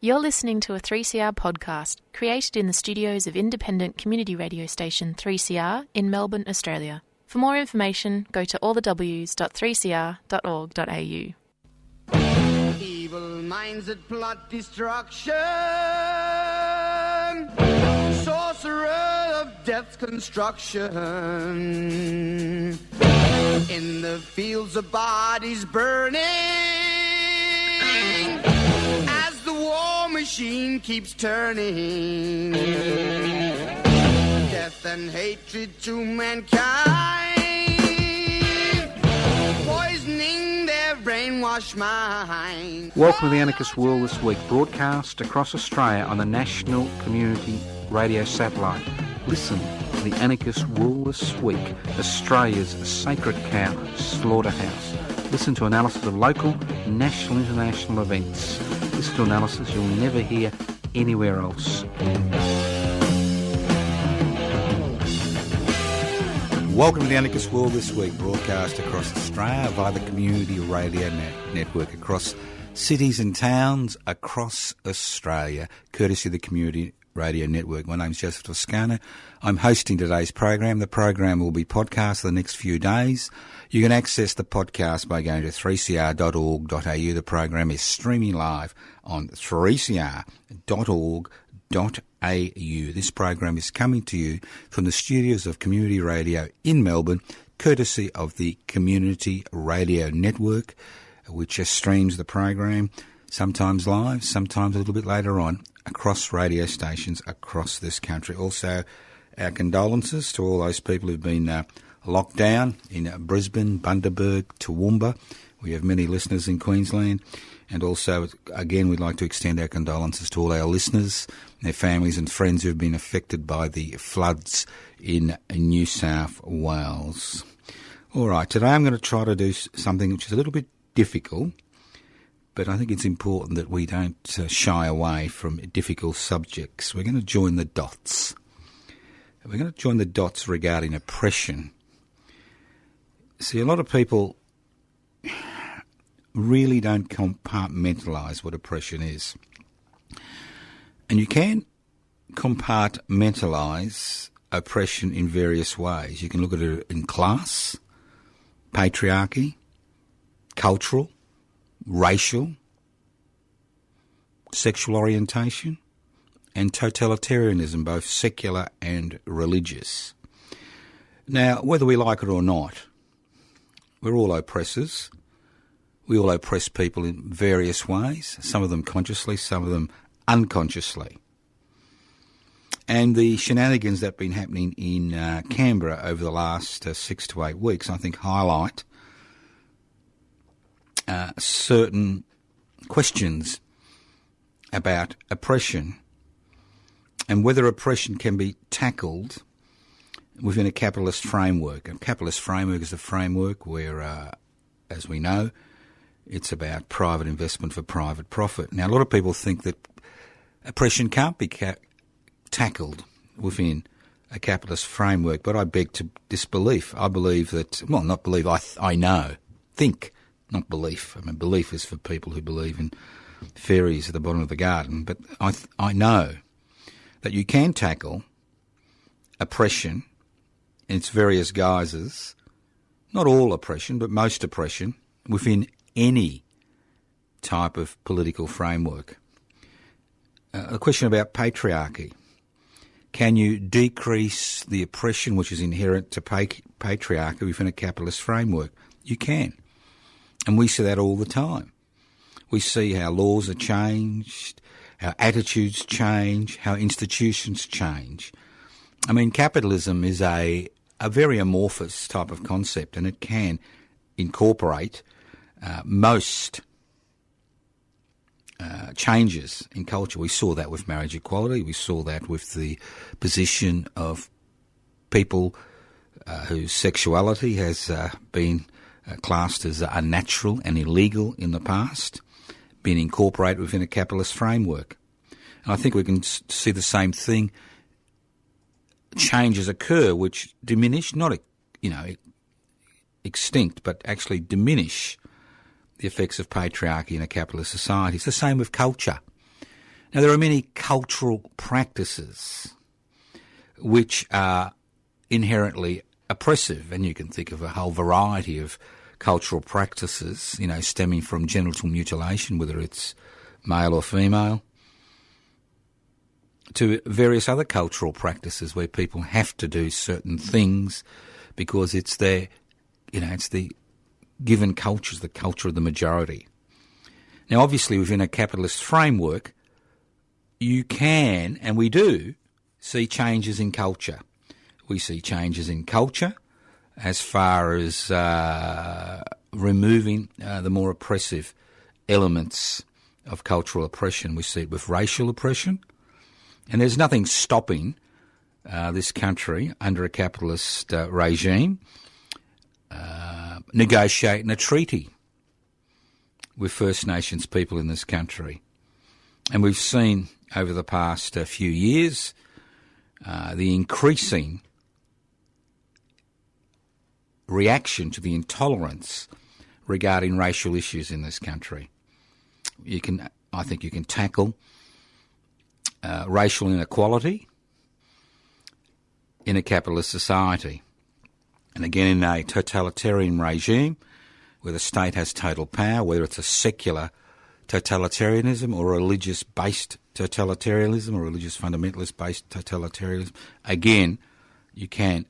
You're listening to a 3CR podcast created in the studios of independent community radio station 3CR in Melbourne, Australia. For more information, go to allthews.3cr.org.au. Evil minds that plot destruction, sorcerer of death's construction, in the fields of bodies burning, as the war machine keeps turning, death and hatred to mankind, poisoning their brainwashed mind. Welcome to the Anarchist World This Week, broadcast across Australia on the National Community Radio Satellite. Listen to the Anarchist World This Week, Australia's sacred cow slaughterhouse. Listen to analysis of local, national, international events. Listen to analysis you'll never hear anywhere else. Welcome to the Anarchist World This Week, broadcast across Australia via the Community Radio Network, across cities and towns across Australia, courtesy of the Community Radio Network. My name's Joseph Toscano. I'm hosting today's program. The program will be podcast the next few days. You can access the podcast by going to 3cr.org.au. The program is streaming live on 3cr.org.au. This program is coming to you from the studios of Community Radio in Melbourne, courtesy of the Community Radio Network, which streams the program sometimes live, sometimes a little bit later on, across radio stations across this country. Also, our condolences to all those people who've been locked down in Brisbane, Bundaberg, Toowoomba. We have many listeners in Queensland. And also, again, we'd like to extend our condolences to all our listeners, their families and friends who have been affected by the floods in New South Wales. All right, today I'm going to try to do something which is a little bit difficult, but I think it's important that we don't shy away from difficult subjects. We're going to join the dots. We're going to join the dots regarding oppression. See, a lot of people really don't compartmentalise what oppression is. And you can compartmentalise oppression in various ways. You can look at it in class, patriarchy, cultural, racial, sexual orientation, and totalitarianism, both secular and religious. Now, whether we like it or not, we're all oppressors. We all oppress people in various ways, some of them consciously, some of them unconsciously. And the shenanigans that have been happening in Canberra over the last 6 to 8 weeks, I think, highlight certain questions about oppression and whether oppression can be tackled within a capitalist framework. A capitalist framework is a framework where, as we know, it's about private investment for private profit. Now, a lot of people think that oppression can't be tackled within a capitalist framework, but I beg to disbelief. I believe that, well, not believe, I know, think, not belief. I mean, belief is for people who believe in fairies at the bottom of the garden, but I know that you can tackle oppression in its various guises, not all oppression, but most oppression, within any type of political framework. A question about patriarchy. Can you decrease the oppression which is inherent to patriarchy within a capitalist framework? You can. And we see that all the time. We see how laws are changed, how attitudes change, how institutions change. I mean, capitalism is a very amorphous type of concept, and it can incorporate most changes in culture. We saw that with marriage equality. We saw that with the position of people whose sexuality has been classed as unnatural and illegal in the past, being incorporated within a capitalist framework. And I think we can see the same thing. Changes occur which diminish, not, extinct, but actually diminish the effects of patriarchy in a capitalist society. It's the same with culture. Now, there are many cultural practices which are inherently oppressive, and you can think of a whole variety of cultural practices, stemming from genital mutilation, whether it's male or female, to various other cultural practices where people have to do certain things because it's the given culture, the culture of the majority. Now, obviously, within a capitalist framework, you can, and we do, see changes in culture. We see changes in culture as far as removing the more oppressive elements of cultural oppression. We see it with racial oppression. And there's nothing stopping this country under a capitalist regime negotiating a treaty with First Nations people in this country. And we've seen over the past few years the increasing reaction to the intolerance regarding racial issues in this country. I think you can tackle racial inequality in a capitalist society. And again, in a totalitarian regime where the state has total power, whether it's a secular totalitarianism or a religious-based totalitarianism or religious fundamentalist-based totalitarianism, again, you can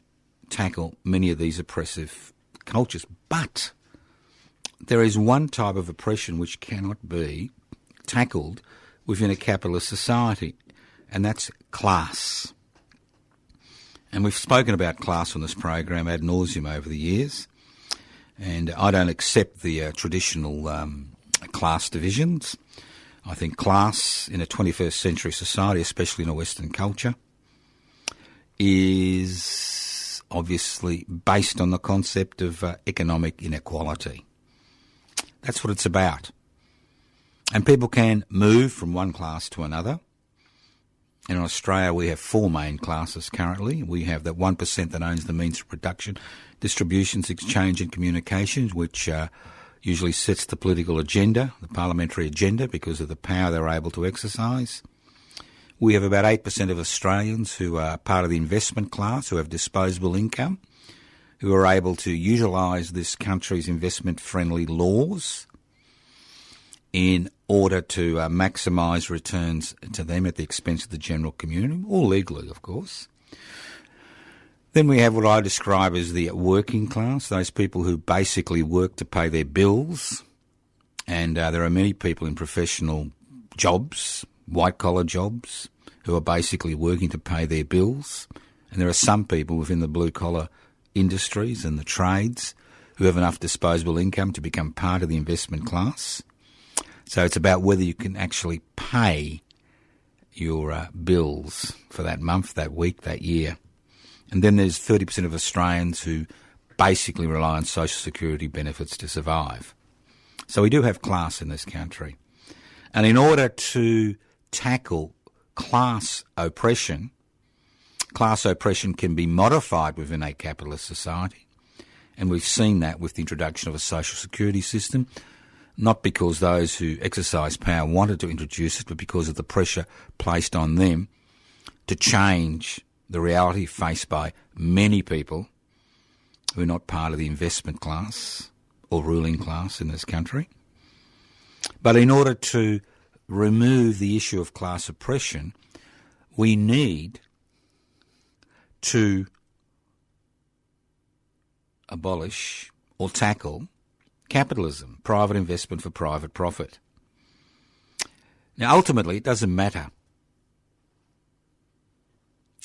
tackle many of these oppressive cultures. But there is one type of oppression which cannot be tackled within a capitalist society, and that's class. And we've spoken about class on this program ad nauseum over the years, and I don't accept the traditional class divisions. I think class in a 21st century society, especially in a Western culture, is obviously based on the concept of economic inequality. That's what it's about. And people can move from one class to another. In Australia, we have four main classes currently. We have that 1% that owns the means of production, distributions, exchange and communications, which usually sets the political agenda, the parliamentary agenda, because of the power they're able to exercise. We have about 8% of Australians who are part of the investment class, who have disposable income, who are able to utilise this country's investment-friendly laws in order to maximise returns to them at the expense of the general community, all legally, of course. Then we have what I describe as the working class, those people who basically work to pay their bills. And there are many people in professional jobs, white-collar jobs, who are basically working to pay their bills. And there are some people within the blue-collar industries and the trades who have enough disposable income to become part of the investment class. So it's about whether you can actually pay your bills for that month, that week, that year. And then there's 30% of Australians who basically rely on social security benefits to survive. So we do have class in this country. And in order to tackle class oppression can be modified within a capitalist society. And we've seen that with the introduction of a social security system, not because those who exercise power wanted to introduce it, but because of the pressure placed on them to change the reality faced by many people who are not part of the investment class or ruling class in this country. But in order to remove the issue of class oppression, we need to abolish or tackle capitalism, private investment for private profit. Now, ultimately, it doesn't matter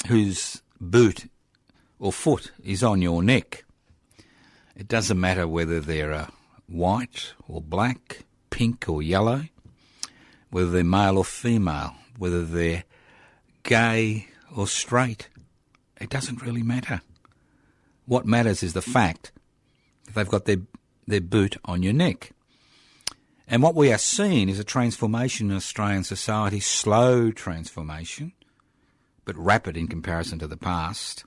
whose boot or foot is on your neck. It doesn't matter whether they're white or black, pink or yellow, whether they're male or female, whether they're gay or straight. It doesn't really matter. What matters is the fact that they've got their boot on your neck. And what we are seeing is a transformation in Australian society, slow transformation, but rapid in comparison to the past,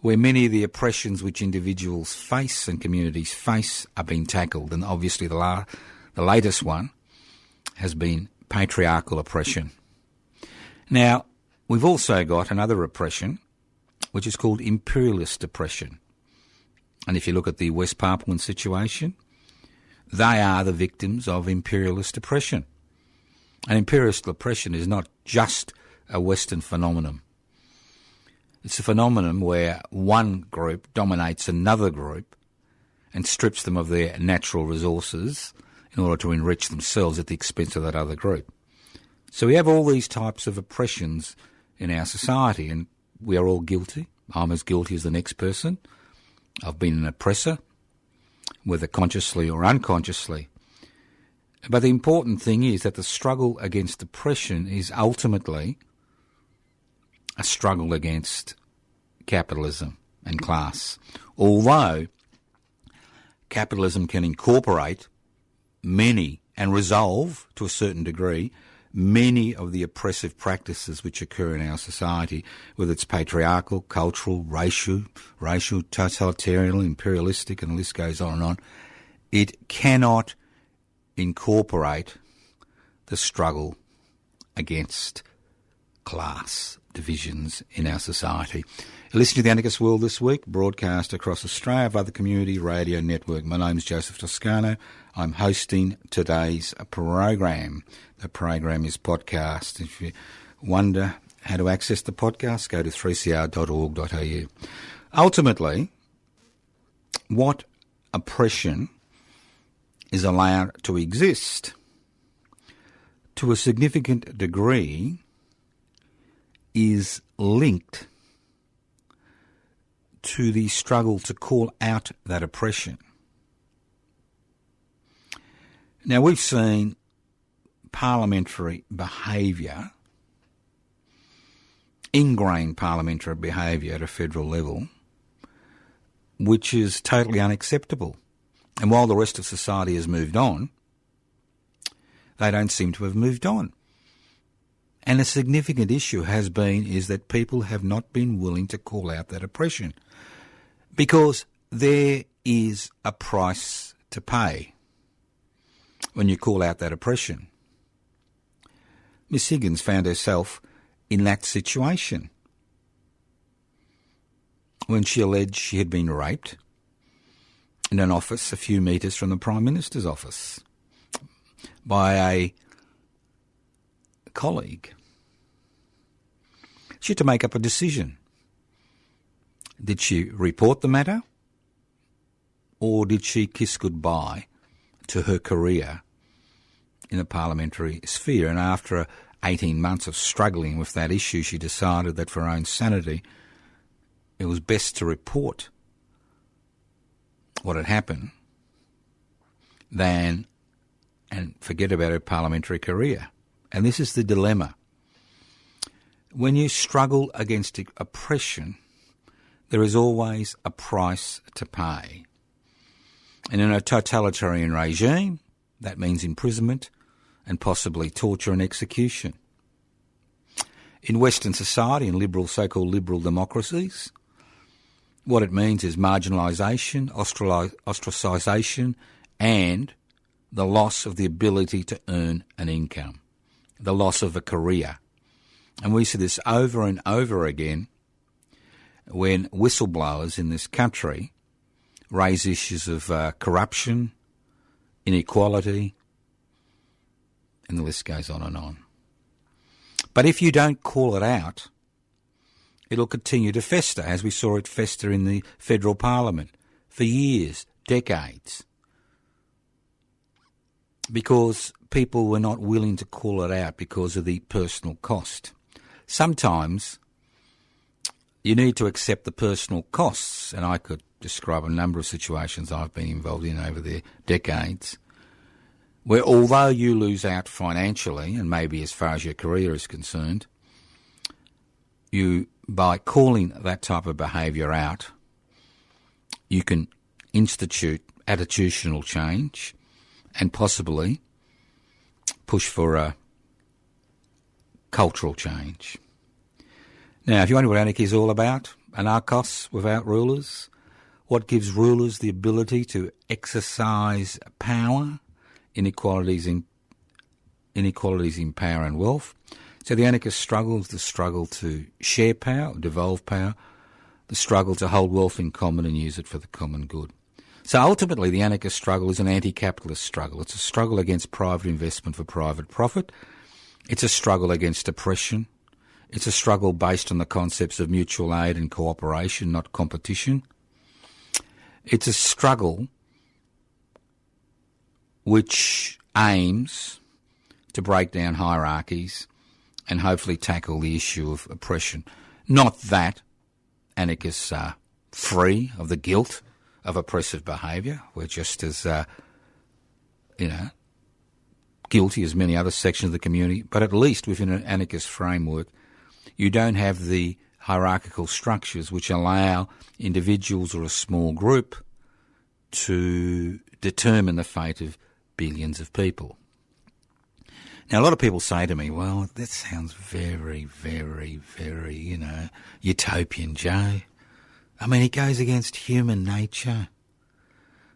where many of the oppressions which individuals face and communities face are being tackled. And obviously the latest one has been patriarchal oppression. Now, we've also got another oppression, which is called imperialist oppression. And if you look at the West Papuan situation, they are the victims of imperialist oppression. And imperialist oppression is not just a Western phenomenon. It's a phenomenon where one group dominates another group and strips them of their natural resources in order to enrich themselves at the expense of that other group. So we have all these types of oppressions in our society, and we are all guilty. I'm as guilty as the next person. I've been an oppressor, whether consciously or unconsciously. But the important thing is that the struggle against oppression is ultimately a struggle against capitalism and class. Although capitalism can incorporate many and resolve, to a certain degree, many of the oppressive practices which occur in our society, whether it's patriarchal, cultural, racial, totalitarian, imperialistic, and the list goes on and on, it cannot incorporate the struggle against class divisions in our society. Listen to the Anarchist World This Week, broadcast across Australia via the Community Radio Network. My name's Joseph Toscano. I'm hosting today's program. The program is podcast. If you wonder how to access the podcast, go to 3cr.org.au. Ultimately, what oppression is allowed to exist to a significant degree is linked to the struggle to call out that oppression. Now, we've seen parliamentary behaviour, ingrained parliamentary behaviour at a federal level, which is totally unacceptable. And while the rest of society has moved on, they don't seem to have moved on. And a significant issue is that people have not been willing to call out that oppression, because there is a price to pay when you call out that oppression. Miss Higgins found herself in that situation when she alleged she had been raped in an office a few metres from the Prime Minister's office by a colleague. She had to make up a decision. Did she report the matter, or did she kiss goodbye to her career in the parliamentary sphere? And after 18 months of struggling with that issue, she decided that for her own sanity, it was best to report what had happened and forget about her parliamentary career. And this is the dilemma. When you struggle against oppression, there is always a price to pay. And in a totalitarian regime, that means imprisonment and possibly torture and execution. In Western society and so-called liberal democracies, what it means is marginalisation, ostracisation, and the loss of the ability to earn an income, the loss of a career. And we see this over and over again when whistleblowers in this country raise issues of corruption, inequality, and the list goes on and on. But if you don't call it out, it'll continue to fester, as we saw it fester in the federal parliament for years, decades, because people were not willing to call it out because of the personal cost. Sometimes you need to accept the personal costs, and I could describe a number of situations I've been involved in over the decades, where although you lose out financially, and maybe as far as your career is concerned, you, by calling that type of behaviour out, you can institute attitudinal change and possibly push for a cultural change. Now, if you wonder what anarchy is all about, anarchos without rulers, what gives rulers the ability to exercise power, inequalities inequalities in power and wealth. So the anarchist struggle is the struggle to share power, devolve power, the struggle to hold wealth in common and use it for the common good. So ultimately the anarchist struggle is an anti-capitalist struggle. It's a struggle against private investment for private profit. It's a struggle against oppression. It's a struggle based on the concepts of mutual aid and cooperation, not competition. It's a struggle which aims to break down hierarchies and hopefully tackle the issue of oppression. Not that anarchists are free of the guilt of oppressive behaviour. We're just as, guilty as many other sections of the community, but at least within an anarchist framework, you don't have the hierarchical structures which allow individuals or a small group to determine the fate of billions of people. Now, a lot of people say to me, well, that sounds very, very, very, utopian, Joe. I mean, it goes against human nature.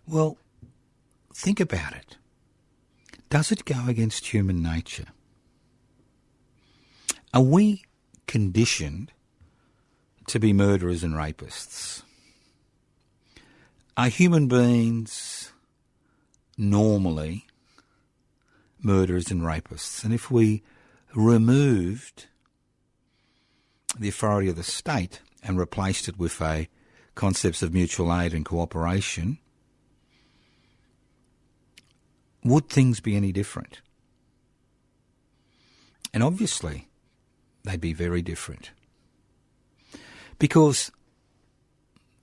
Well, think about it. Does it go against human nature? Are we conditioned to be murderers and rapists? Are human beings normally murderers and rapists? And if we removed the authority of the state and replaced it with concepts of mutual aid and cooperation, would things be any different? And obviously, they'd be very different. Because,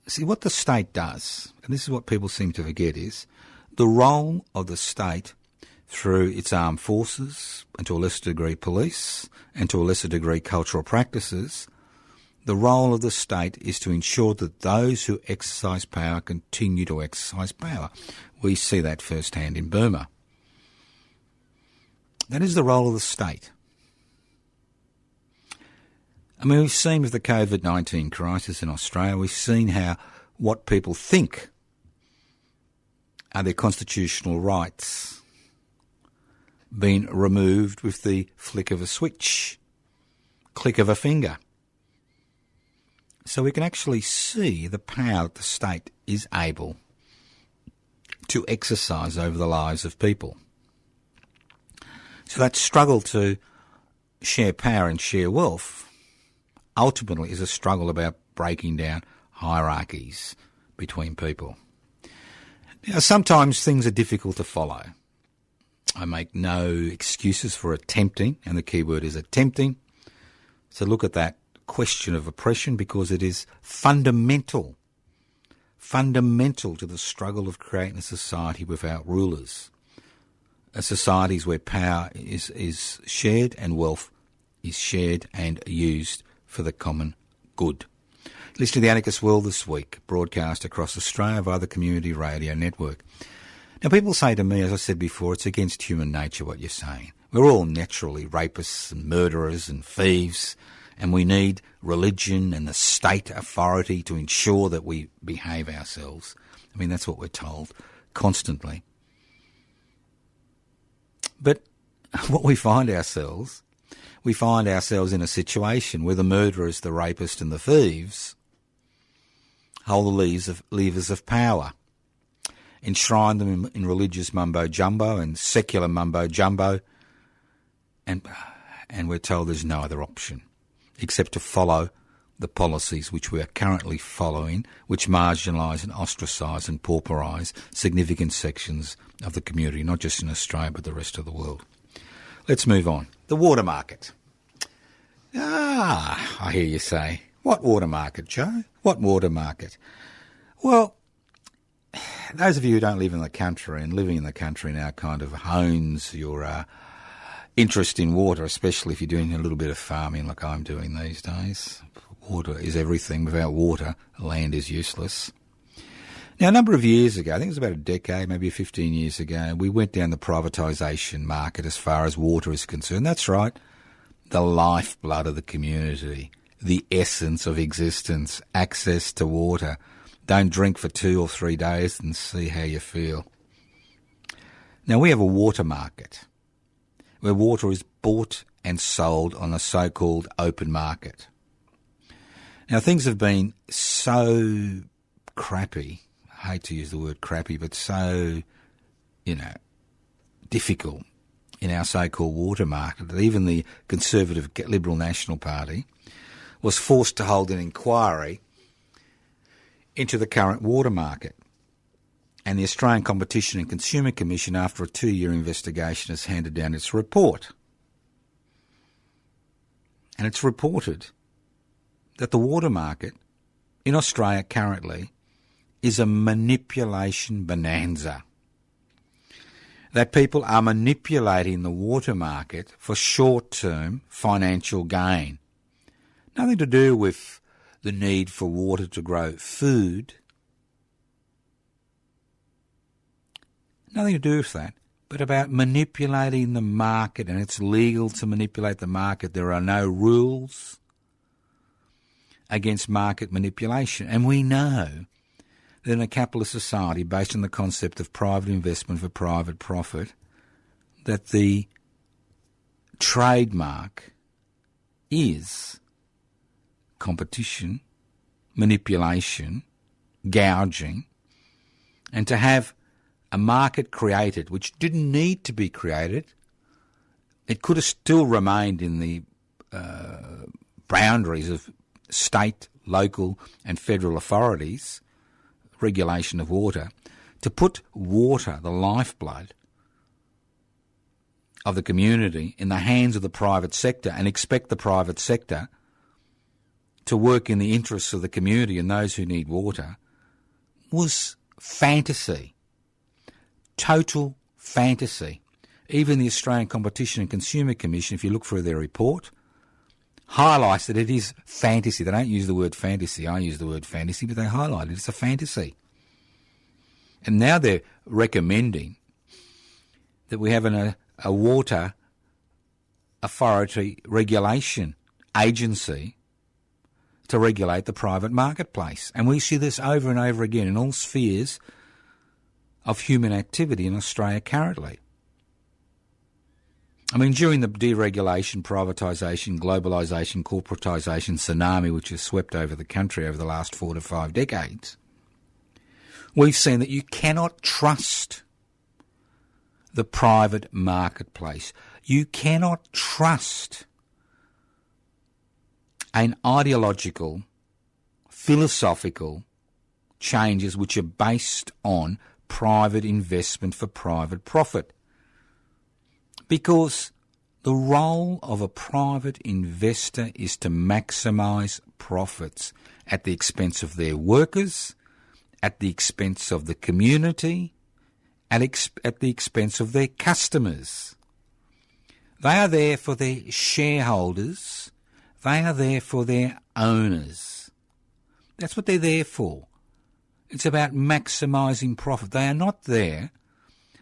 see, what the state does, and this is what people seem to forget, is the role of the state through its armed forces, and to a lesser degree police, and to a lesser degree cultural practices, the role of the state is to ensure that those who exercise power continue to exercise power. We see that firsthand in Burma. That is the role of the state. I mean, we've seen with the COVID-19 crisis in Australia, we've seen how what people think are their constitutional rights being removed with the flick of a switch, click of a finger. So we can actually see the power that the state is able to exercise over the lives of people. So that struggle to share power and share wealth ultimately is a struggle about breaking down hierarchies between people. Now, sometimes things are difficult to follow. I make no excuses for attempting, and the key word is attempting, to look at that question of oppression because it is fundamental to the struggle of creating a society without rulers. A society where power is shared and wealth is shared and used for the common good. Listen to The Anarchist World this week, broadcast across Australia via the Community Radio Network. Now, people say to me, as I said before, it's against human nature what you're saying. We're all naturally rapists and murderers and thieves, and we need religion and the state authority to ensure that we behave ourselves. I mean, that's what we're told constantly. But what we find ourselves in a situation where the murderers, the rapists and the thieves hold the levers of power, enshrine them in religious mumbo-jumbo and secular mumbo-jumbo, and we're told there's no other option except to follow the policies which we are currently following, which marginalise and ostracise and pauperise significant sections of the community, not just in Australia but the rest of the world. Let's move on. The water market. I hear you say, what water market, Joe? What water market? Well, those of you who don't live in the country, and living in the country now kind of hones your interest in water, especially if you're doing a little bit of farming like I'm doing these days. Water is everything. Without water, land is useless. Now, a number of years ago, I think it was about a decade, maybe 15 years ago, we went down the privatisation market as far as water is concerned. That's right, the lifeblood of the community, the essence of existence, access to water. Don't drink for 2 or 3 days and see how you feel. Now, we have a water market. where water is bought and sold on a so-called open market. Now, things have been so crappy, I hate to use the word crappy, but so, difficult in our so-called water market that even the Conservative Liberal National Party was forced to hold an inquiry into the current water market. And the Australian Competition and Consumer Commission, after a 2-year investigation, has handed down its report. And it's reported that the water market in Australia currently is a manipulation bonanza. That people are manipulating the water market for short-term financial gain. Nothing to do with the need for water to grow food. Nothing to do with that, but about manipulating the market, and it's legal to manipulate the market. There are no rules against market manipulation. And we know that in a capitalist society based on the concept of private investment for private profit, that the trademark is competition, manipulation, gouging, and to have a market created which didn't need to be created. It could have still remained in the boundaries of state, local and federal authorities, regulation of water, to put water, the lifeblood of the community, in the hands of the private sector and expect the private sector to work in the interests of the community and those who need water, was fantasy. Total fantasy. Even the Australian Competition and Consumer Commission, if you look through their report, highlights that it is fantasy. They don't use the word fantasy. I use the word fantasy, but they highlight it. It's a fantasy. And now they're recommending that we have a water authority regulation agency to regulate the private marketplace. And we see this over and over again in all spheres of human activity in Australia currently. I mean, during the deregulation, privatisation, globalisation, corporatisation tsunami which has swept over the country over the last 4 to 5 decades, we've seen that you cannot trust the private marketplace. You cannot trust an ideological, philosophical changes which are based on private investment for private profit. Because the role of a private investor is to maximise profits at the expense of their workers, at the expense of the community, at the expense of their customers. They are there for their shareholders. They are there for their owners. That's what they're there for. It's about maximising profit. They are not there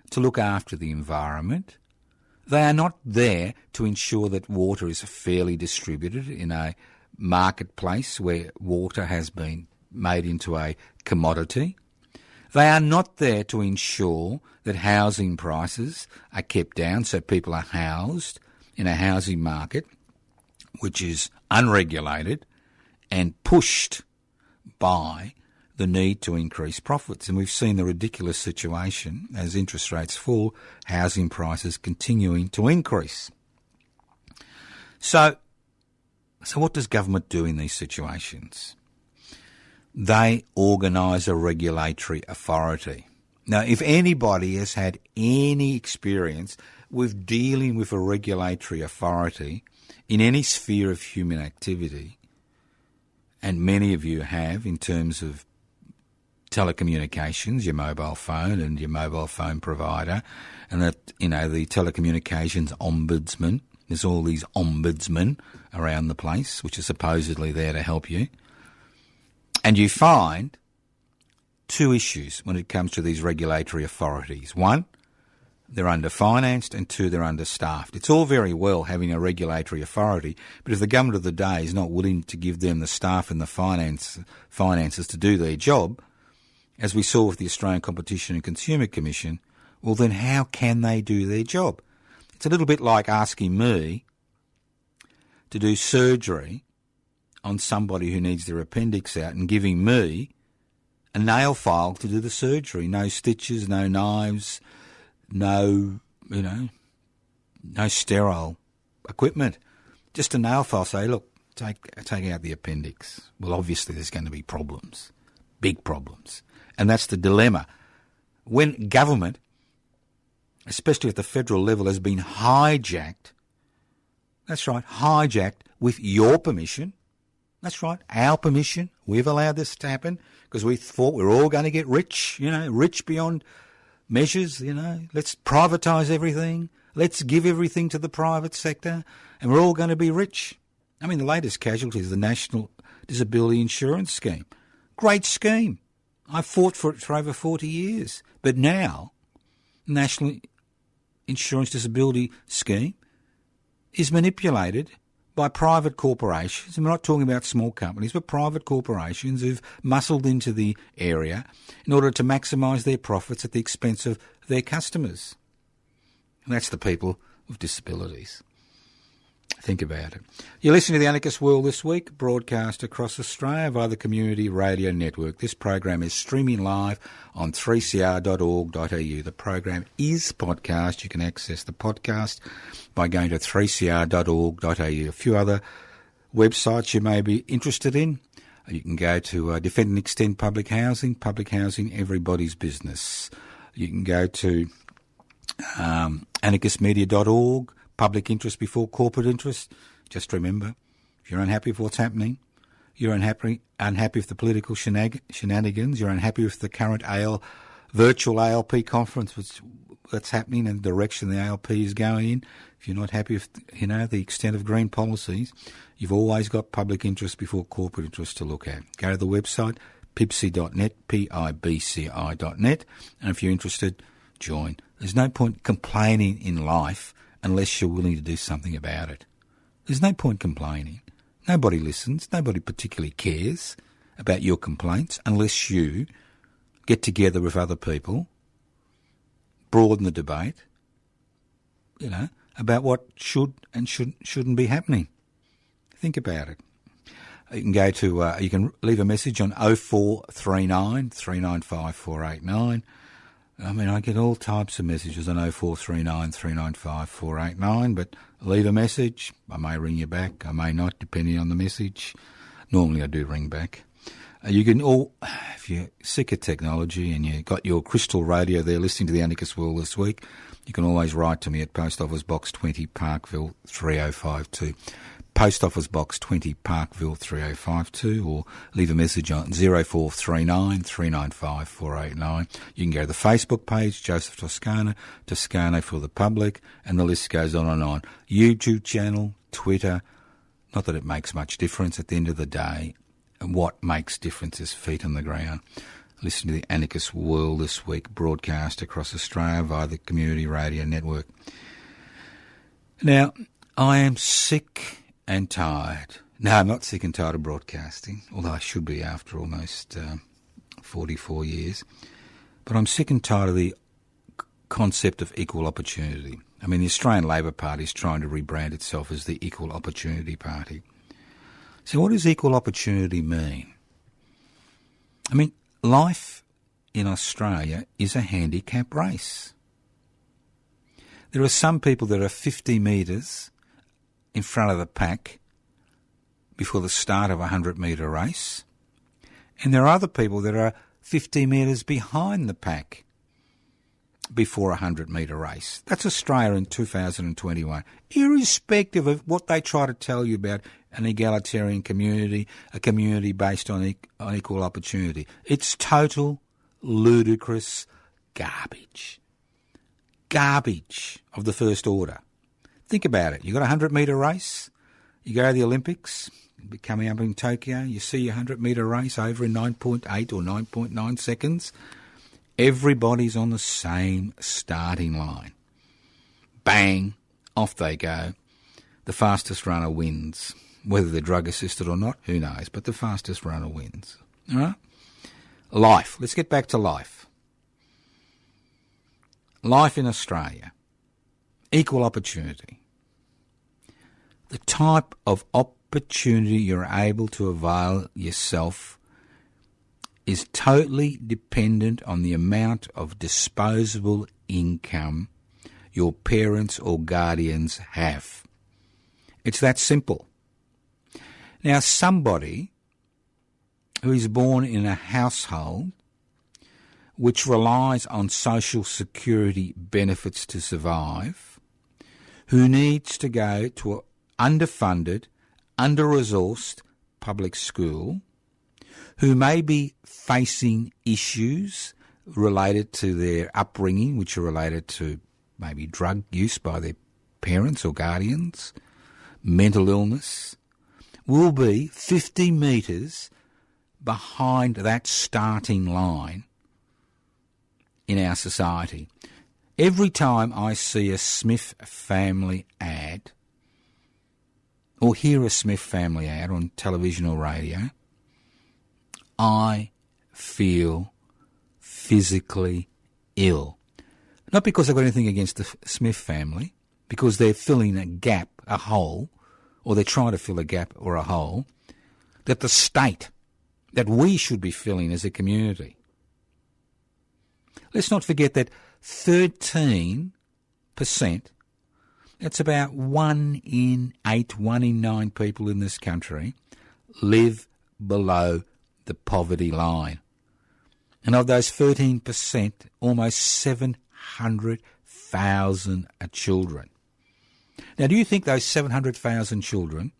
to look after the environment. They are not there to ensure that water is fairly distributed in a marketplace where water has been made into a commodity. They are not there to ensure that housing prices are kept down so people are housed in a housing market which is unregulated and pushed by the need to increase profits. And we've seen the ridiculous situation as interest rates fall, housing prices continuing to increase. So what does government do in these situations? They organise a regulatory authority. Now, if anybody has had any experience with dealing with a regulatory authority in any sphere of human activity, and many of you have in terms of telecommunications, your mobile phone and your mobile phone provider, and that, the telecommunications ombudsman, there's all these ombudsmen around the place which are supposedly there to help you. And you find two issues when it comes to these regulatory authorities. One, they're underfinanced, and two, they're understaffed. It's all very well having a regulatory authority, but if the government of the day is not willing to give them the staff and the finances to do their job, as we saw with the Australian Competition and Consumer Commission, well then how can they do their job? It's a little bit like asking me to do surgery on somebody who needs their appendix out and giving me a nail file to do the surgery. No stitches, no knives, no sterile equipment. Just a nail file. Say, look, take out the appendix. Well, obviously there's going to be problems, big problems. And that's the dilemma. When government, especially at the federal level, has been hijacked, that's right, hijacked with your permission, that's right, our permission, we've allowed this to happen because we thought we were all going to get rich, rich beyond measures, let's privatise everything, let's give everything to the private sector and we're all going to be rich. I mean, the latest casualty is the National Disability Insurance Scheme. Great scheme. I fought for it for over 40 years. But now, National Insurance Disability Scheme is manipulated by private corporations. And we're not talking about small companies, but private corporations who've muscled into the area in order to maximise their profits at the expense of their customers. And that's the people with disabilities. Think about it. You're listening to The Anarchist World This Week, broadcast across Australia via the Community Radio Network. This program is streaming live on 3cr.org.au. The program is podcast. You can access the podcast by going to 3cr.org.au. A few other websites you may be interested in. You can go to Defend and Extend Public Housing, everybody's business. You can go to anarchistmedia.org, public interest before corporate interest. Just remember, if you're unhappy with what's happening, you're unhappy with the political shenanigans, you're unhappy with the current virtual ALP conference that's happening and the direction the ALP is going in, if you're not happy with the extent of green policies, you've always got public interest before corporate interest to look at. Go to the website, pibci.net, pibci.net, and if you're interested, join. There's no point complaining in life unless you're willing to do something about it. There's no point complaining. Nobody listens. Nobody particularly cares about your complaints unless you get together with other people, broaden the debate, about what should and shouldn't be happening. Think about it. You can go to, you can leave a message on 0439 395 489. I mean, I get all types of messages on 0439 395 489, but leave a message. I may ring you back. I may not, depending on the message. Normally I do ring back. You can all, if you're sick of technology and you've got your crystal radio there listening to The Anarchist World This Week, you can always write to me at Post Office Box 20, Parkville 3052. Post Office Box 20, Parkville 3052, or leave a message on 0439 395 489. You can go to the Facebook page, Joseph Toscano for the public, and the list goes on and on. YouTube channel, Twitter, not that it makes much difference at the end of the day. And what makes difference is feet on the ground. Listen to The Anarchist World This Week, broadcast across Australia via the Community Radio Network. Now, I am sick and tired. No, I'm not sick and tired of broadcasting, although I should be after almost 44 years. But I'm sick and tired of the concept of equal opportunity. I mean, the Australian Labor Party is trying to rebrand itself as the Equal Opportunity Party. So what does equal opportunity mean? I mean, life in Australia is a handicap race. There are some people that are 50 metres in front of the pack before the start of a 100-metre race, and there are other people that are 50 metres behind the pack before a 100-metre race. That's Australia in 2021, irrespective of what they try to tell you about an egalitarian community, a community based on equal opportunity. It's total, ludicrous garbage. Garbage of the first order. Think about it. You've got a 100-metre race. You go to the Olympics, coming up in Tokyo, you see your 100-metre race over in 9.8 or 9.9 seconds. Everybody's on the same starting line. Bang, off they go. The fastest runner wins. Whether they're drug-assisted or not, who knows, but the fastest runner wins. All right? Life. Let's get back to life. Life in Australia. equal opportunity. The type of opportunity you're able to avail yourself is totally dependent on the amount of disposable income your parents or guardians have. It's that simple. Now, somebody who is born in a household which relies on social security benefits to survive, who needs to go to an underfunded, under-resourced public school, who may be facing issues related to their upbringing, which are related to maybe drug use by their parents or guardians, mental illness, will be 50 metres behind that starting line in our society. Every time I see a Smith family ad or hear a Smith family ad on television or radio, I feel physically ill. Not because I've got anything against the Smith family, because they're filling a gap, a hole, or they're trying to fill a gap or a hole, that the state, that we should be filling as a community. Let's not forget that 13%, that's about 1 in 8, 1 in 9 people in this country, live below the poverty line. And of those 13%, almost 700,000 are children. Now, do you think those 700,000 children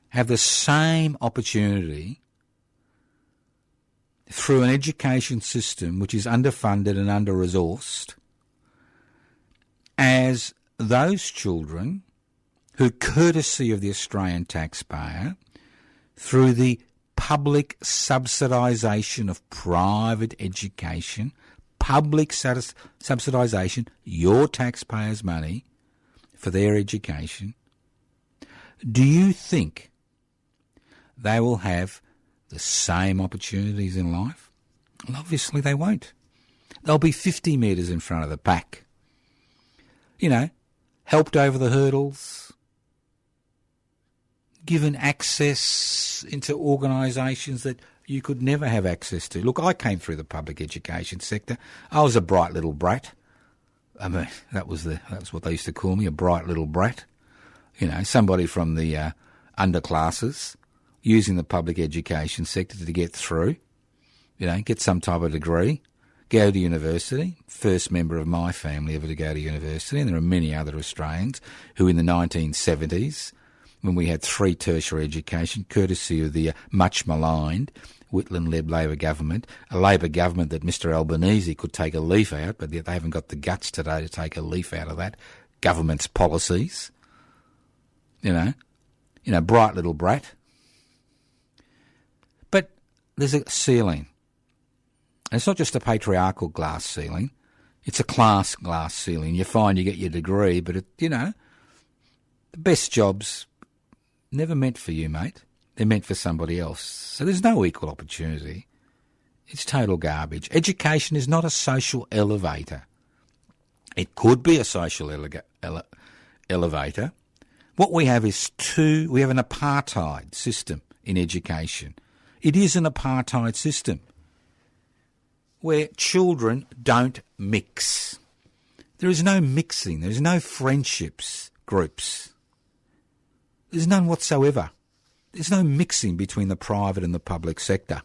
have the same opportunity through an education system which is underfunded and under-resourced as those children who, courtesy of the Australian taxpayer, through the public subsidisation of private education, public subsidisation, your taxpayers' money for their education, do you think they will have the same opportunities in life? Well, obviously they won't. They'll be 50 metres in front of the pack. You know, helped over the hurdles, given access into organisations that you could never have access to. Look, I came through the public education sector. I was a bright little brat. I mean, that was what they used to call me, a bright little brat. You know, somebody from the underclasses using the public education sector to get through, you know, get some type of degree, go to university, first member of my family ever to go to university, and there are many other Australians who in the 1970s, when we had 3 tertiary education, courtesy of the much maligned Whitlam-led Labor government, a Labor government that Mr Albanese could take a leaf out, but yet they haven't got the guts today to take a leaf out of that government's policies. You know, bright little brat. But there's a ceiling. And it's not just a patriarchal glass ceiling. It's a class glass ceiling. You find you get your degree, but, the best jobs never meant for you, mate. They're meant for somebody else. So there's no equal opportunity. It's total garbage. Education is not a social elevator. It could be a social elevator. What we have is we have an apartheid system in education. It is an apartheid system where children don't mix. There is no mixing. There is no friendships groups. There's none whatsoever. There's no mixing between the private and the public sector.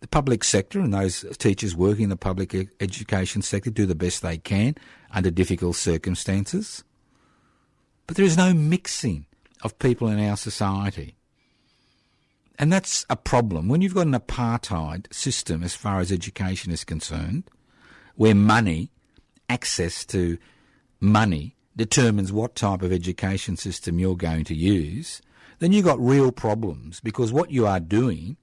The public sector and those teachers working in the public education sector do the best they can under difficult circumstances. But there is no mixing of people in our society. And that's a problem. When you've got an apartheid system as far as education is concerned, where money, access to money, determines what type of education system you're going to use, then you've got real problems, because what you are doing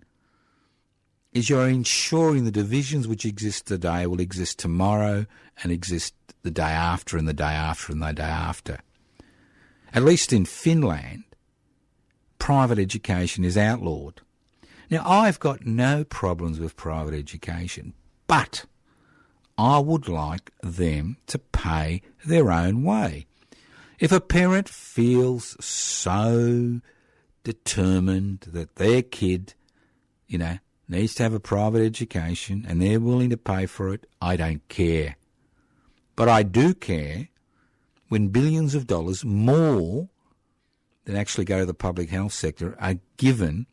is you're ensuring the divisions which exist today will exist tomorrow and exist the day after and the day after and the day after. At least in Finland, private education is outlawed. Now, I've got no problems with private education, but I would like them to pay their own way. If a parent feels so determined that their kid, needs to have a private education and they're willing to pay for it, I don't care. But I do care when billions of dollars, more than actually go to the public health sector, are given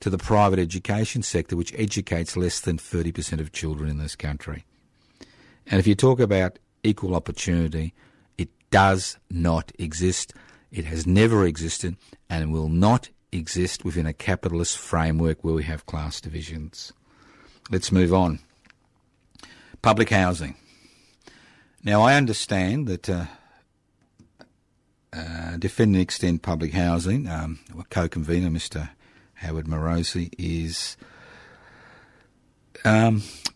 to the private education sector, which educates less than 30% of children in this country. And if you talk about equal opportunity, it does not exist. It has never existed and will not exist within a capitalist framework where we have class divisions. Let's move on. Public housing. Now, I understand that Defend and Extend Public Housing, co-convener Mr. Howard Morosi, is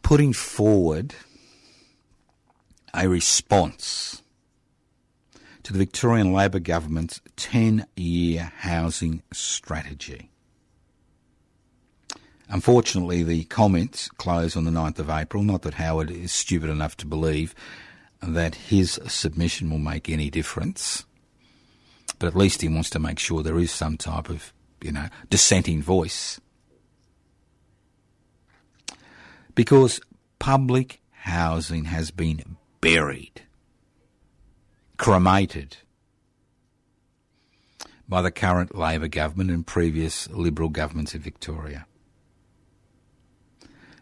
putting forward a response to the Victorian Labor government's 10-year housing strategy. Unfortunately, the comments close on the 9th of April, not that Howard is stupid enough to believe that his submission will make any difference, but at least he wants to make sure there is some type of, dissenting voice. Because public housing has been buried, cremated by the current Labor government and previous Liberal governments in Victoria.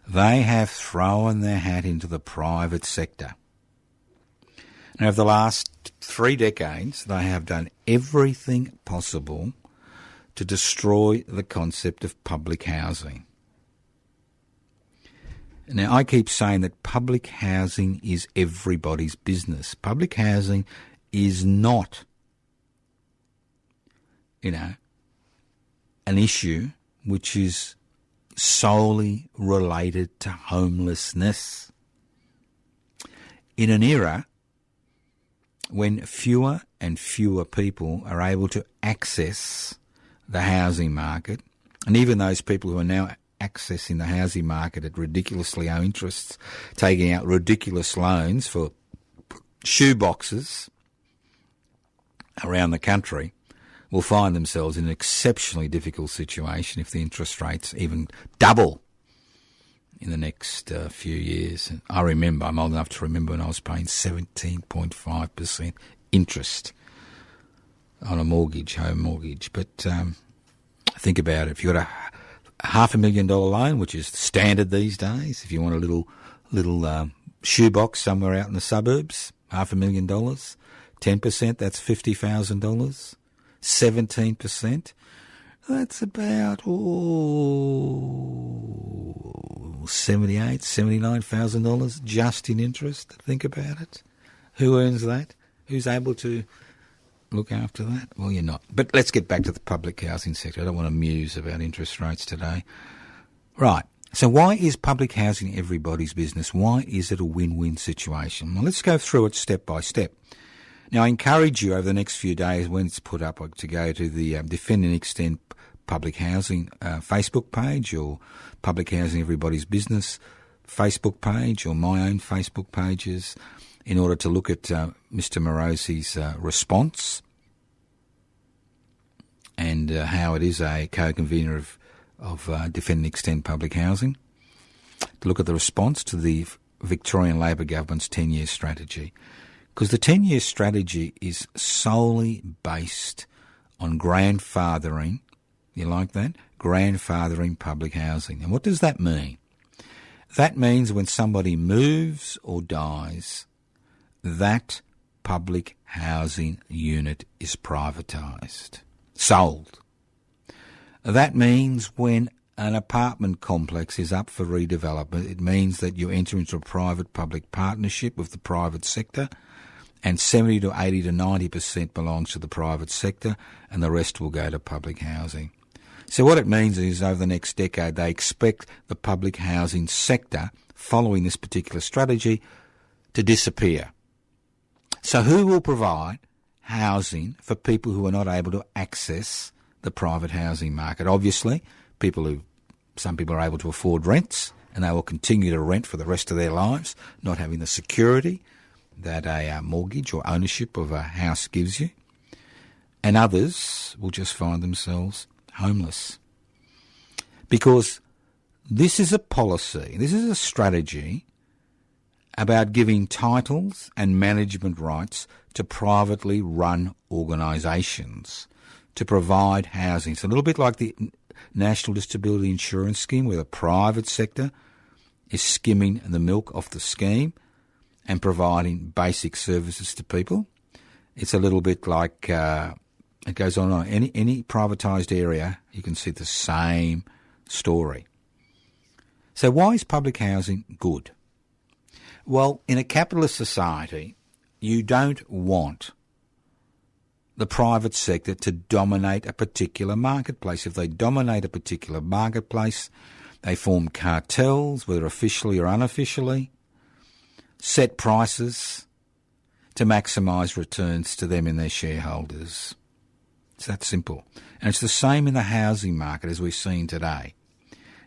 They have thrown their hat into the private sector. And over the last 3 decades, they have done everything possible to destroy the concept of public housing. Now, I keep saying that public housing is everybody's business. Public housing is not, an issue which is solely related to homelessness. In an era when fewer and fewer people are able to access the housing market, and even those people who are now accessing the housing market at ridiculously low interests, taking out ridiculous loans for shoeboxes around the country, will find themselves in an exceptionally difficult situation if the interest rates even double in the next few years. And I'm old enough to remember when I was paying 17.5% interest on a mortgage, home mortgage. But think about it. If you've got a $500,000 loan, which is standard these days, if you want a little shoebox somewhere out in the suburbs, $500,000, 10%, that's $50,000. 17%, that's about $78,000, $79,000 just in interest. Think about it. Who earns that? Who's able to look after that? Well, you're not. But let's get back to the public housing sector. I don't want to muse about interest rates today. Right. So why is public housing everybody's business? Why is it a win-win situation? Well, let's go through it step by step. Now, I encourage you over the next few days when it's put up to go to the Defend and Extend Public Housing Facebook page, or Public Housing Everybody's Business Facebook page, or my own Facebook pages, in order to look at Mr. Morosi's response and how it is a co-convener of Defend and Extend Public Housing, to look at the response to the Victorian Labor government's 10-year strategy. Because the 10-year strategy is solely based on grandfathering, you like that? Grandfathering public housing. And what does that mean? That means when somebody moves or dies, that public housing unit is privatised, sold. That means when an apartment complex is up for redevelopment, it means that you enter into a private-public partnership with the private sector, and 70 to 80 to 90% belongs to the private sector, and the rest will go to public housing. So what it means is over the next decade they expect the public housing sector, following this particular strategy, to disappear. So who will provide housing for people who are not able to access the private housing market? Obviously, some people are able to afford rents and they will continue to rent for the rest of their lives, not having the security that a mortgage or ownership of a house gives you. And others will just find themselves homeless. Because this is a policy, this is a strategy about giving titles and management rights to privately run organisations to provide housing. It's a little bit like the National Disability Insurance Scheme, where the private sector is skimming the milk off the scheme and providing basic services to people. It's a little bit like, it goes on and on. Any privatised area, you can see the same story. So why is public housing good? Well, in a capitalist society, you don't want the private sector to dominate a particular marketplace. If they dominate a particular marketplace, they form cartels, whether officially or unofficially, set prices to maximise returns to them and their shareholders. It's that simple. And it's the same in the housing market as we've seen today.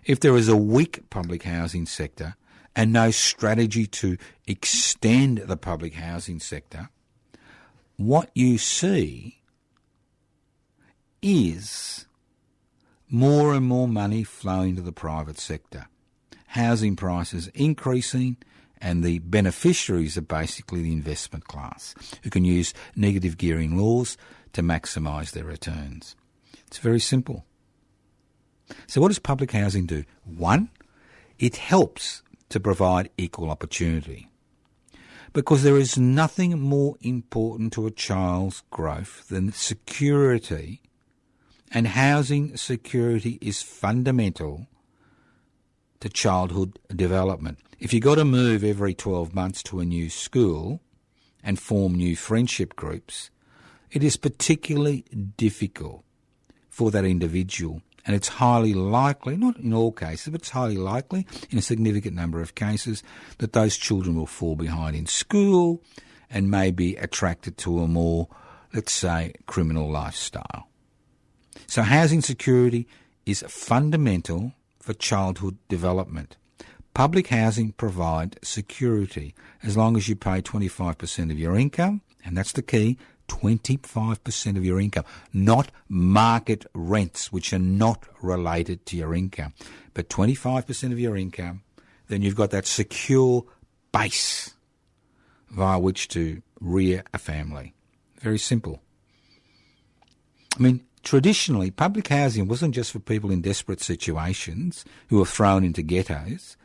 If there is a weak public housing sector and no strategy to extend the public housing sector, what you see is more and more money flowing to the private sector, housing prices increasing, and the beneficiaries are basically the investment class, who can use negative gearing laws to maximise their returns. It's very simple. So what does public housing do? One, it helps to provide equal opportunity, because there is nothing more important to a child's growth than security, and housing security is fundamental to childhood development. If you've got to move every 12 months to a new school and form new friendship groups, it is particularly difficult for that individual. And it's highly likely, not in all cases, but it's highly likely in a significant number of cases, that those children will fall behind in school and may be attracted to a more, let's say, criminal lifestyle. So housing security is fundamental for childhood development. Public housing provides security as long as you pay 25% of your income, and that's the key, 25% of your income, not market rents, which are not related to your income, but 25% of your income. Then you've got that secure base via which to rear a family. Very simple. I mean, traditionally, public housing wasn't just for people in desperate situations who were thrown into ghettos.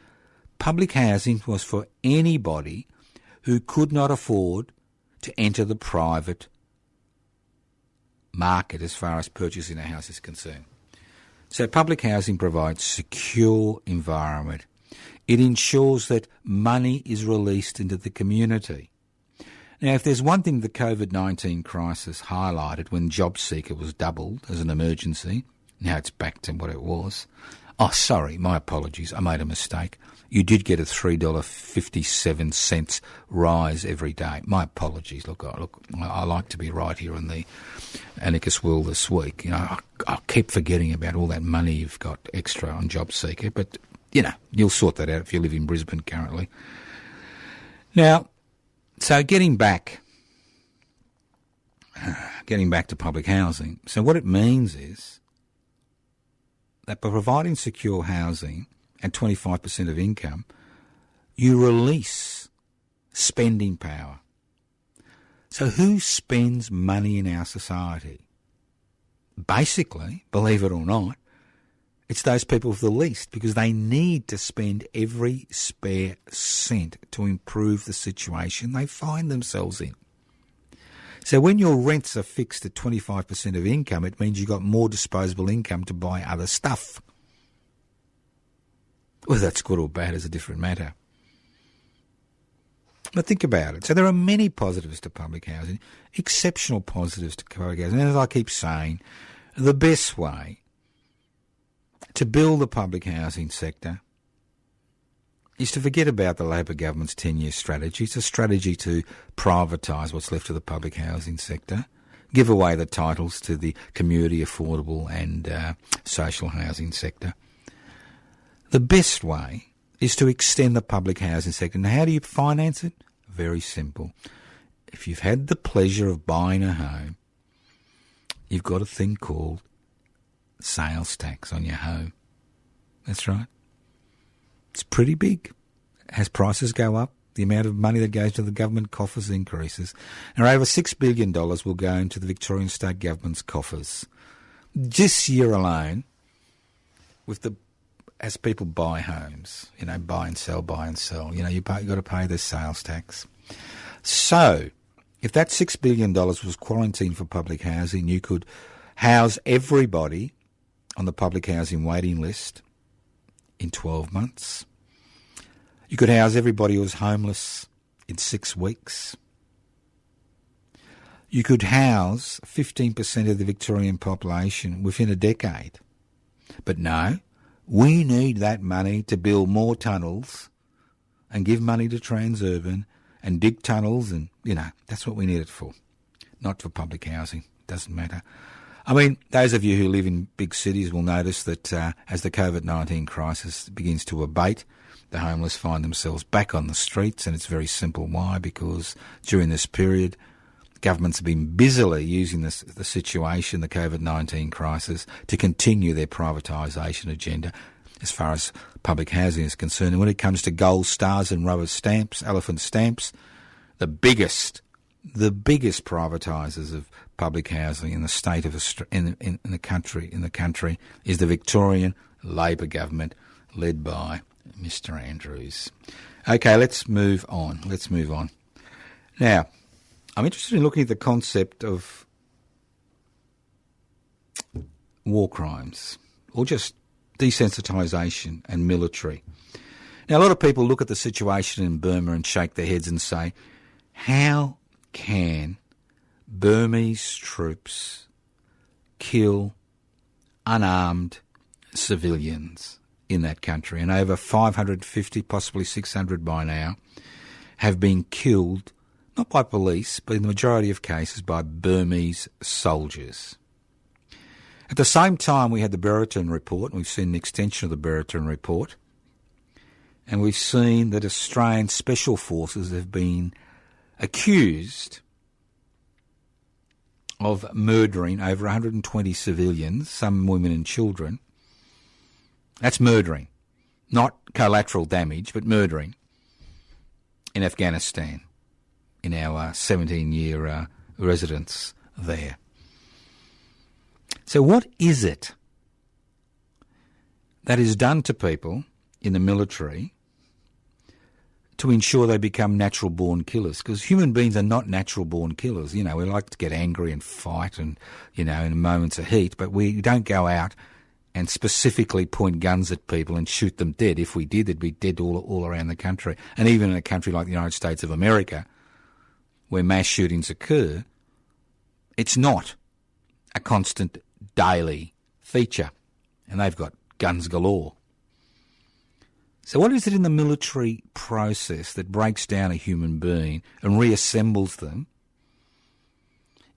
Public housing was for anybody who could not afford to enter the private market as far as purchasing a house is concerned. So public housing provides secure environment. It ensures that money is released into the community. Now, if there's one thing the COVID-19 crisis highlighted when JobSeeker was doubled as an emergency, now it's back to what it was. Oh, sorry, my apologies, I made a mistake. You did get a $3.57 rise every day. My apologies. Look, I like to be right here on the Anarchist World this week. You know, I keep forgetting about all that money you've got extra on JobSeeker, but, you know, you'll sort that out if you live in Brisbane currently. Now, so getting back to public housing. So what it means is that by providing secure housing and 25% of income, you release spending power. So who spends money in our society? Basically, believe it or not, it's those people with the least, because they need to spend every spare cent to improve the situation they find themselves in. So when your rents are fixed at 25% of income, it means you've got more disposable income to buy other stuff. Whether that's good or bad is a different matter. But think about it. So there are many positives to public housing, exceptional positives to public housing. And as I keep saying, the best way to build the public housing sector is to forget about the Labor government's 10-year strategy. It's a strategy to privatise what's left of the public housing sector, give away the titles to the community, affordable and social housing sector. The best way is to extend the public housing sector. Now, how do you finance it? Very simple. If you've had the pleasure of buying a home, you've got a thing called sales tax on your home. That's right. It's pretty big. As prices go up, the amount of money that goes to the government coffers increases. And over $6 billion will go into the Victorian State Government's coffers. This year alone, as people buy homes, buy and sell, you've got to pay the sales tax. So, if that $6 billion was quarantined for public housing, you could house everybody on the public housing waiting list in 12 months. You could house everybody who was homeless in 6 weeks. You could house 15% of the Victorian population within a decade. But no, we need that money to build more tunnels and give money to Transurban and dig tunnels and, that's what we need it for. Not for public housing. Doesn't matter. I mean, those of you who live in big cities will notice that as the COVID-19 crisis begins to abate, the homeless find themselves back on the streets, and it's very simple. Why? Because during this period, governments have been busily using the situation, the COVID-19 crisis, to continue their privatisation agenda as far as public housing is concerned. And when it comes to gold stars and rubber stamps, elephant stamps, the biggest privatisers of public housing in the state of in the country is the Victorian Labor government, led by Mr. Andrews. Okay, let's move on. Now, I'm interested in looking at the concept of war crimes, or just desensitisation and military. Now, a lot of people look at the situation in Burma and shake their heads and say, how can Burmese troops kill unarmed civilians in that country? And over 550, possibly 600 by now, have been killed, not by police, but in the majority of cases by Burmese soldiers. At the same time, we had the Brereton report, and we've seen an extension of the Brereton report, and we've seen that Australian special forces have been accused of murdering over 120 civilians, some women and children. That's murdering, not collateral damage, but murdering in Afghanistan, in our 17-year residence there. So what is it that is done to people in the military to ensure they become natural-born killers? Because human beings are not natural-born killers. We like to get angry and fight and, in moments of heat, but we don't go out and specifically point guns at people and shoot them dead. If we did, they'd be dead all around the country. And even in a country like the United States of America, where mass shootings occur, it's not a constant daily feature. And they've got guns galore. So what is it in the military process that breaks down a human being and reassembles them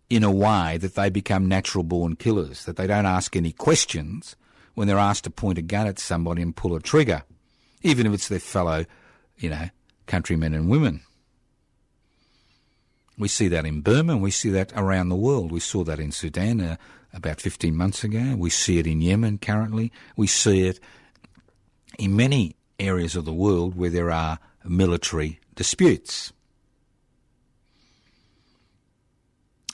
in a way that they become natural-born killers, that they don't ask any questions when they're asked to point a gun at somebody and pull a trigger, even if it's their fellow, countrymen and women? We see that in Burma, and we see that around the world. We saw that in Sudan about 15 months ago. We see it in Yemen currently. We see it in many areas of the world where there are military disputes.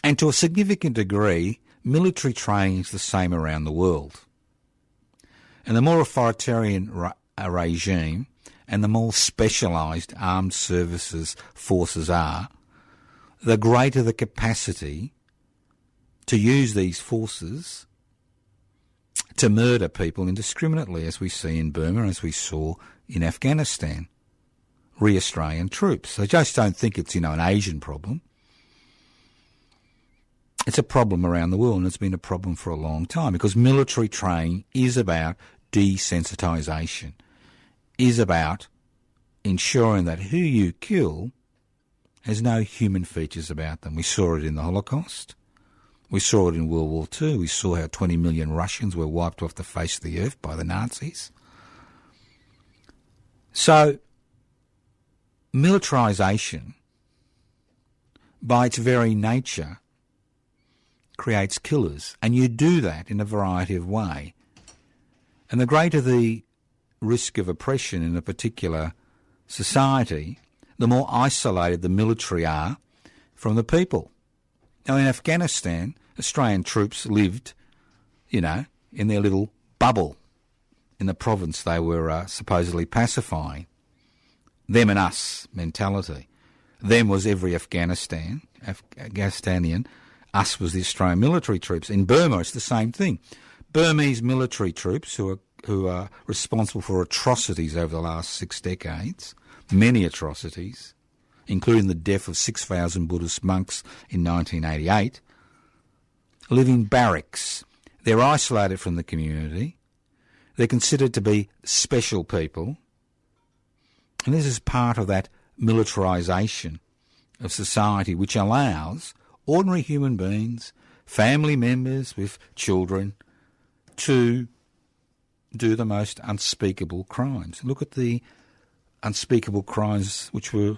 And to a significant degree, military training is the same around the world. And the more authoritarian regime and the more specialised armed services forces are, the greater the capacity to use these forces to murder people indiscriminately, as we see in Burma, as we saw in Afghanistan. Australian troops. I just don't think it's, an Asian problem. It's a problem around the world, and it's been a problem for a long time, because military training is about desensitisation, is about ensuring that who you kill has no human features about them. We saw it in the Holocaust. We saw it in World War II. We saw how 20 million Russians were wiped off the face of the earth by the Nazis. So, militarisation, by its very nature, creates killers, and you do that in a variety of ways. And the greater the risk of oppression in a particular society, the more isolated the military are from the people. Now, in Afghanistan, Australian troops lived, in their little bubble in the province they were supposedly pacifying. Them and us mentality. Them was every Afghanistanian. Us was the Australian military troops. In Burma, it's the same thing. Burmese military troops who are responsible for atrocities over the last 6 decades, many atrocities, including the death of 6,000 Buddhist monks in 1988, live in barracks. They're isolated from the community. They're considered to be special people. And this is part of that militarisation of society which allows ordinary human beings, family members with children, to do the most unspeakable crimes. Look at the unspeakable crimes which were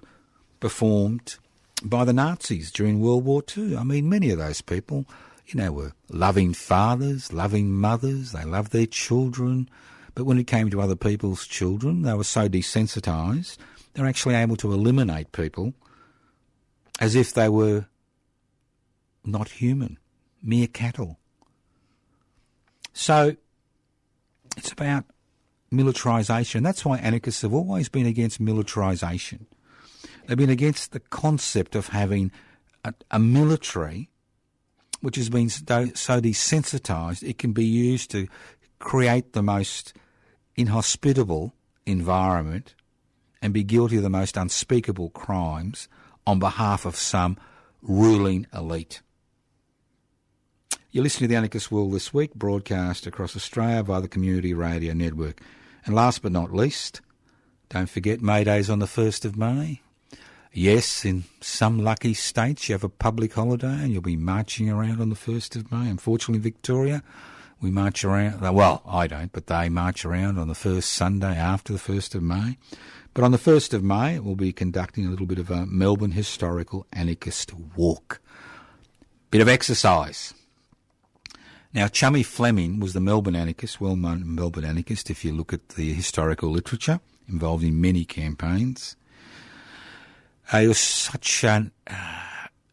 performed by the Nazis during World War II. I mean, many of those people, were loving fathers, loving mothers, they loved their children, but when it came to other people's children, they were so desensitised, they were actually able to eliminate people as if they were not human, mere cattle. So it's about militarisation. That's why anarchists have always been against militarisation. They've been against the concept of having a military which has been so desensitised it can be used to create the most inhospitable environment and be guilty of the most unspeakable crimes on behalf of some ruling elite. You're listening to The Anarchist World This Week, broadcast across Australia via the Community Radio Network. And last but not least, don't forget May Day's on the 1st of May. Yes, in some lucky states you have a public holiday and you'll be marching around on the 1st of May. Unfortunately, Victoria, we march around, well, I don't, but they march around on the first Sunday after the 1st of May. But on the 1st of May, we'll be conducting a little bit of a Melbourne historical anarchist walk. Bit of exercise. Now, Chummy Fleming was the Melbourne anarchist, well-known Melbourne anarchist, if you look at the historical literature, involved in many campaigns. He was such an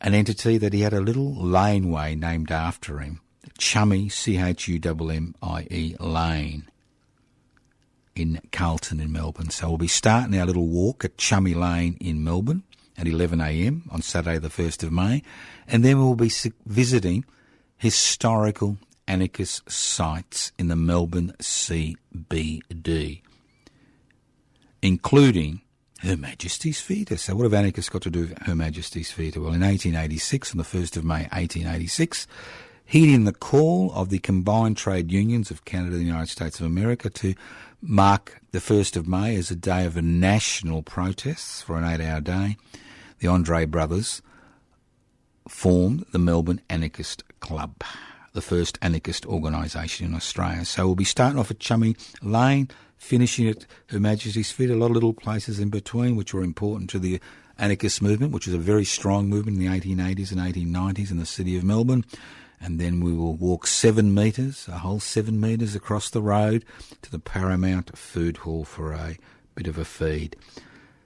entity that he had a little laneway named after him, Chummy, Chummie Lane, in Carlton in Melbourne. So we'll be starting our little walk at Chummy Lane in Melbourne at 11 a.m. on Saturday the 1st of May, and then we'll be visiting historical anarchist sites in the Melbourne CBD, including Her Majesty's Theatre. So what have anarchists got to do with Her Majesty's Theatre? Well, in 1886, on the 1st of May 1886, heeding the call of the combined trade unions of Canada and the United States of America to mark the 1st of May as a day of national protests for an 8-hour day, the Andre brothers formed the Melbourne Anarchist Club, the first anarchist organisation in Australia. So we'll be starting off at Chummy Lane, finishing at Her Majesty's Theatre, a lot of little places in between which were important to the anarchist movement, which was a very strong movement in the 1880s and 1890s in the city of Melbourne. And then we will walk 7 metres, a whole 7 metres across the road to the Paramount Food Hall for a bit of a feed.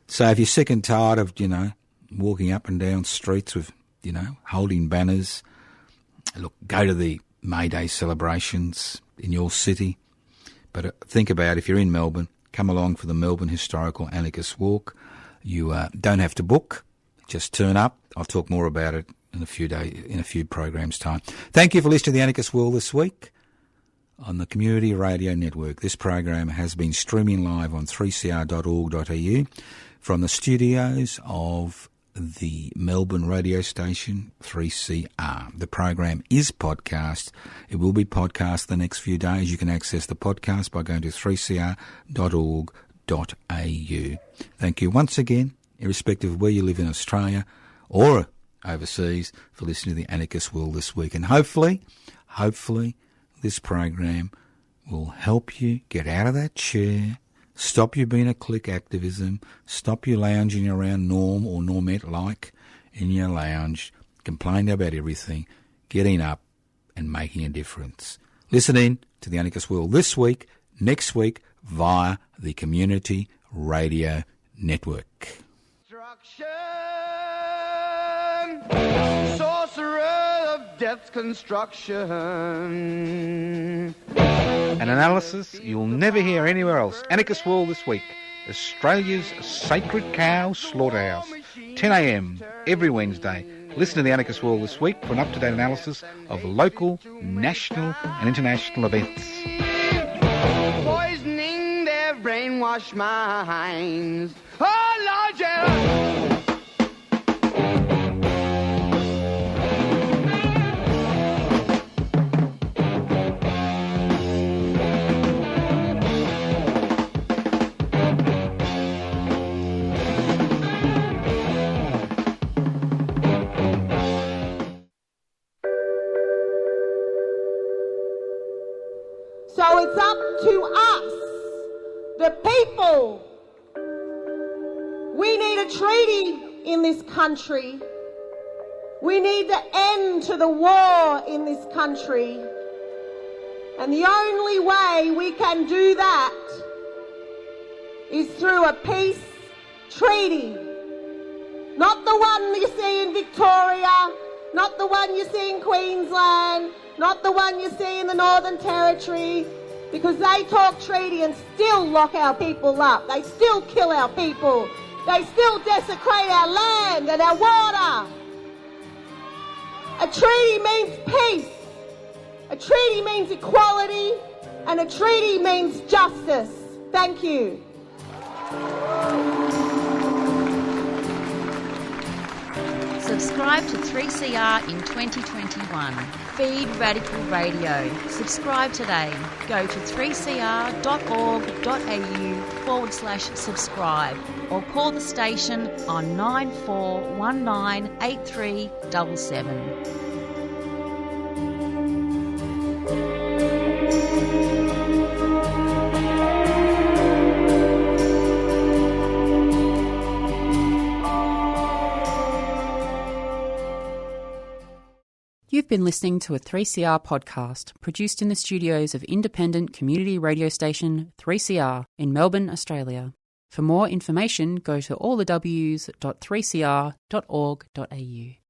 So if you're sick and tired of, walking up and down streets with, holding banners, look, go to the May Day celebrations in your city. But think about, if you're in Melbourne, come along for the Melbourne Historical Anarchist Walk. You don't have to book, just turn up. I'll talk more about it in a few programs' time. Thank you for listening to The Anarchist World This Week on the Community Radio Network. This program has been streaming live on 3cr.org.au from the studios of the Melbourne radio station 3CR. The program is podcast. It will be podcast the next few days. You can access the podcast by going to 3cr.org.au. Thank you once again, irrespective of where you live in Australia or overseas, for listening to The Anarchist World This Week. And hopefully, this program will help you get out of that chair, Stop you being a click activism. Stop you lounging around Norm or Normette-like in your lounge, complaining about everything, getting up and making a difference. Listen in to the Anarchist World this week, next week, via the Community Radio Network. Sorcerer of death's construction. An analysis you'll never hear anywhere else. Anarchist World this week. Australia's sacred cow slaughterhouse. 10 a.m. every Wednesday. Listen to the Anarchist World this week for an up-to-date analysis of local, national and international events. Poisoning their brainwashed minds. Oh, Lord, yeah. So it's up to us, the people. We need a treaty in this country. We need the end to the war in this country. And the only way we can do that is through a peace treaty. Not the one you see in Victoria, not the one you see in Queensland, not the one you see in the Northern Territory, because they talk treaty and still lock our people up. They still kill our people. They still desecrate our land and our water. A treaty means peace. A treaty means equality. And a treaty means justice. Thank you. Subscribe to 3CR in 2021. Feed Radical Radio. Subscribe today. Go to 3cr.org.au/subscribe or call the station on 94198377. You've been listening to a 3CR podcast produced in the studios of independent community radio station 3CR in Melbourne, Australia. For more information, go to allthews.3cr.org.au.